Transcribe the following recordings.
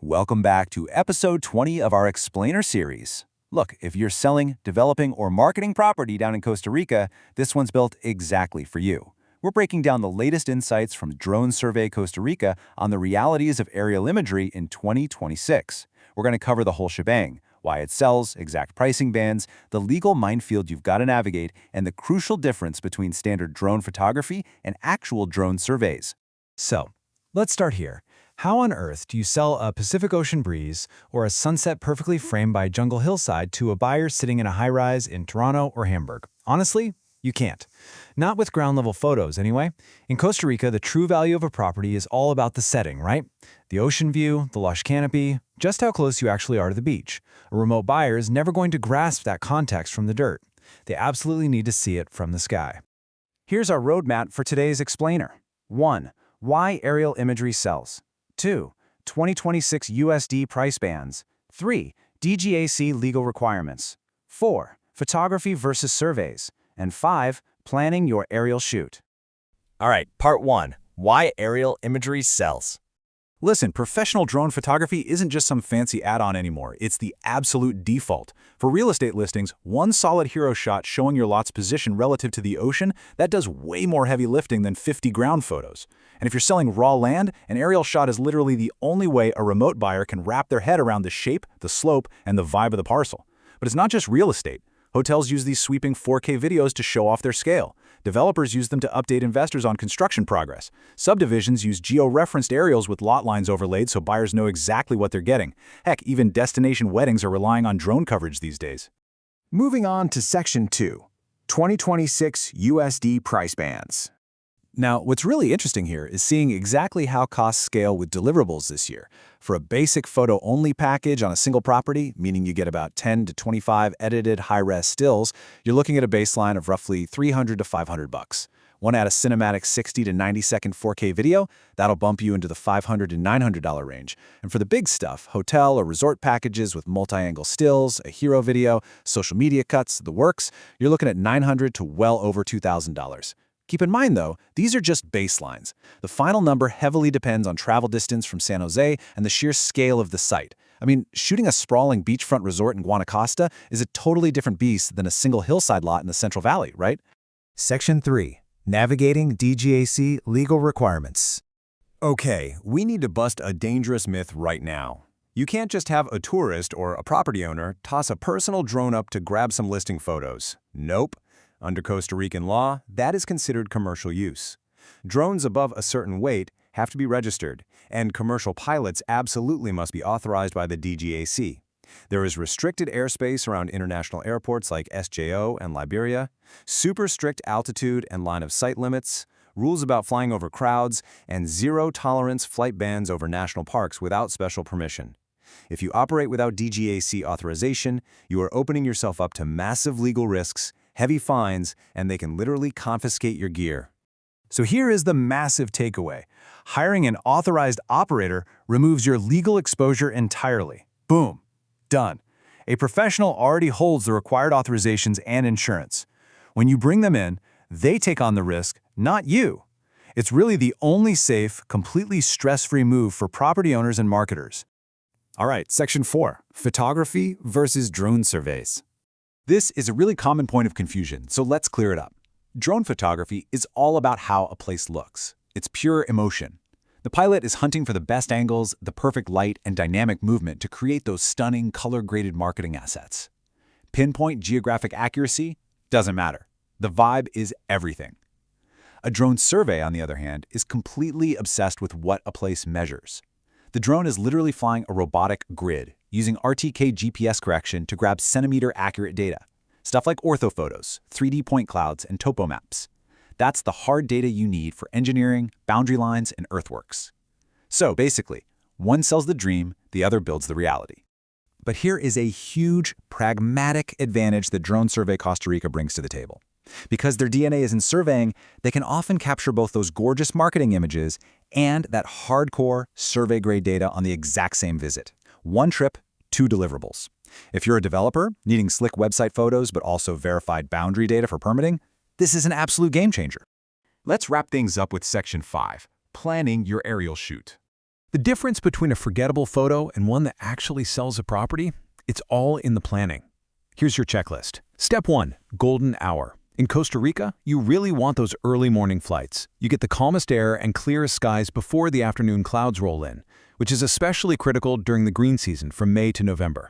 Welcome back to episode 20 of our Explainer series. Look, if you're selling, developing, or marketing property down in Costa Rica, this one's built exactly for you. We're breaking down the latest insights from Drone Survey Costa Rica on the realities of aerial imagery in 2026. We're going to cover the whole shebang, why it sells, exact pricing bands, the legal minefield you've got to navigate, and the crucial difference between standard drone photography and actual drone surveys. So, let's start here. How on earth do you sell a Pacific Ocean breeze or a sunset perfectly framed by a jungle hillside to a buyer sitting in a high-rise in Toronto or Hamburg? Honestly, you can't. Not with ground-level photos, anyway. In Costa Rica, the true value of a property is all about the setting, right? The ocean view, the lush canopy, just how close you actually are to the beach. A remote buyer is never going to grasp that context from the dirt. They absolutely need to see it from the sky. Here's our roadmap for today's explainer. 1. Why aerial imagery sells. 2. 2026 USD price bands. 3. DGAC legal requirements. 4. Photography versus surveys. And 5. Planning your aerial shoot. All right, part 1. Why aerial imagery sells. Listen, professional drone photography isn't just some fancy add-on anymore. It's the absolute default. For real estate listings, one solid hero shot showing your lot's position relative to the ocean, that does way more heavy lifting than 50 ground photos. And if you're selling raw land, an aerial shot is literally the only way a remote buyer can wrap their head around the shape, the slope, and the vibe of the parcel. But it's not just real estate. Hotels use these sweeping 4K videos to show off their scale. Developers use them to update investors on construction progress. Subdivisions use geo-referenced aerials with lot lines overlaid so buyers know exactly what they're getting. Heck, even destination weddings are relying on drone coverage these days. Moving on to Section 2, 2026 USD price bands. Now, what's really interesting here is seeing exactly how costs scale with deliverables this year. For a basic photo-only package on a single property, meaning you get about 10 to 25 edited high-res stills, you're looking at a baseline of roughly $300 to $500. Want to add a cinematic 60 to 90-second 4K video? That'll bump you into the $500 to $900 range. And for the big stuff, hotel or resort packages with multi-angle stills, a hero video, social media cuts, the works, you're looking at $900 to well over $2,000. Keep in mind, though, these are just baselines. The final number heavily depends on travel distance from San Jose and the sheer scale of the site. I mean, shooting a sprawling beachfront resort in Guanacaste is a totally different beast than a single hillside lot in the Central Valley, right? Section 3. Navigating DGAC legal requirements. Okay, we need to bust a dangerous myth right now. You can't just have a tourist or a property owner toss a personal drone up to grab some listing photos. Nope. Under Costa Rican law, that is considered commercial use. Drones above a certain weight have to be registered, and commercial pilots absolutely must be authorized by the DGAC. There is restricted airspace around international airports like SJO and Liberia, super strict altitude and line of sight limits, rules about flying over crowds, and zero-tolerance flight bans over national parks without special permission. If you operate without DGAC authorization, you are opening yourself up to massive legal risks, heavy fines, and they can literally confiscate your gear. So here is the massive takeaway. Hiring an authorized operator removes your legal exposure entirely. Boom. Done. A professional already holds the required authorizations and insurance. When you bring them in, they take on the risk, not you. It's really the only safe, completely stress-free move for property owners and marketers. All right, Section 4. Photography versus drone surveys. This is a really common point of confusion, so let's clear it up. Drone photography is all about how a place looks. It's pure emotion. The pilot is hunting for the best angles, the perfect light, and dynamic movement to create those stunning, color-graded marketing assets. Pinpoint geographic accuracy doesn't matter. The vibe is everything. A drone survey, on the other hand, is completely obsessed with what a place measures. The drone is literally flying a robotic grid, using RTK GPS correction to grab centimeter-accurate data. Stuff like orthophotos, 3D point clouds, and topo maps. That's the hard data you need for engineering, boundary lines, and earthworks. So basically, one sells the dream, the other builds the reality. But here is a huge, pragmatic advantage that Drone Survey Costa Rica brings to the table. Because their DNA is in surveying, they can often capture both those gorgeous marketing images and that hardcore survey-grade data on the exact same visit. One trip, two deliverables. If you're a developer needing slick website photos but also verified boundary data for permitting, this is an absolute game changer. Let's wrap things up with Section 5, planning your aerial shoot. The difference between a forgettable photo and one that actually sells a property? It's all in the planning. Here's your checklist. Step 1. Golden hour. In Costa Rica, you really want those early morning flights. You get the calmest air and clearest skies before the afternoon clouds roll in, which is especially critical during the green season from May to November.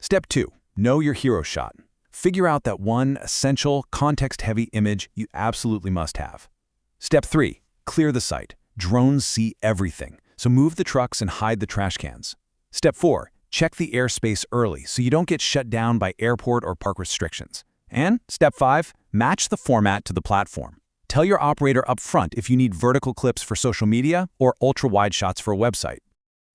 Step 2. Know your hero shot. Figure out that one essential, context-heavy image you absolutely must have. Step 3. Clear the site. Drones see everything, so move the trucks and hide the trash cans. Step 4. Check the airspace early so you don't get shut down by airport or park restrictions. And Step 5. Match the format to the platform. Tell your operator up front if you need vertical clips for social media or ultra-wide shots for a website.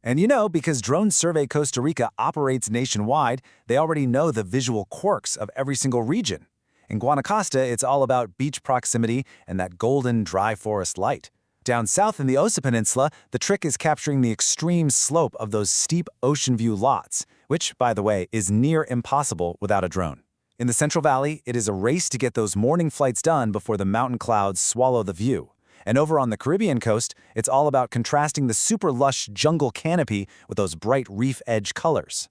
And because Drone Survey Costa Rica operates nationwide, they already know the visual quirks of every single region. In Guanacaste, it's all about beach proximity and that golden dry forest light. Down south in the Osa Peninsula, the trick is capturing the extreme slope of those steep ocean view lots, which, by the way, is near impossible without a drone. In the Central Valley, it is a race to get those morning flights done before the mountain clouds swallow the view. And over on the Caribbean coast, it's all about contrasting the super lush jungle canopy with those bright reef edge colors.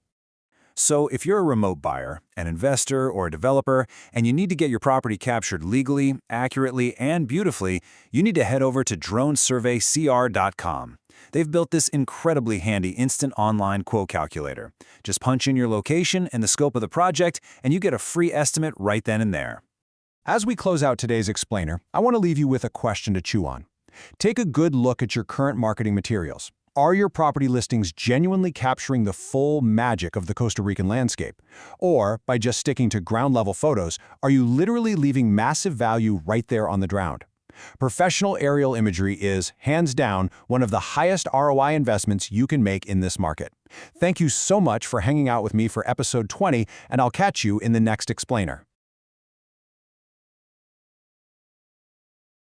So if you're a remote buyer, an investor, or a developer, and you need to get your property captured legally, accurately, and beautifully, you need to head over to dronesurveycr.com. They've built this incredibly handy instant online quote calculator. Just punch in your location and the scope of the project, and you get a free estimate right then and there. As we close out today's explainer, I want to leave you with a question to chew on. Take a good look at your current marketing materials. Are your property listings genuinely capturing the full magic of the Costa Rican landscape? Or, by just sticking to ground-level photos, are you literally leaving massive value right there on the ground? Professional aerial imagery is, hands down, one of the highest ROI investments you can make in this market. Thank you so much for hanging out with me for episode 20, and I'll catch you in the next explainer.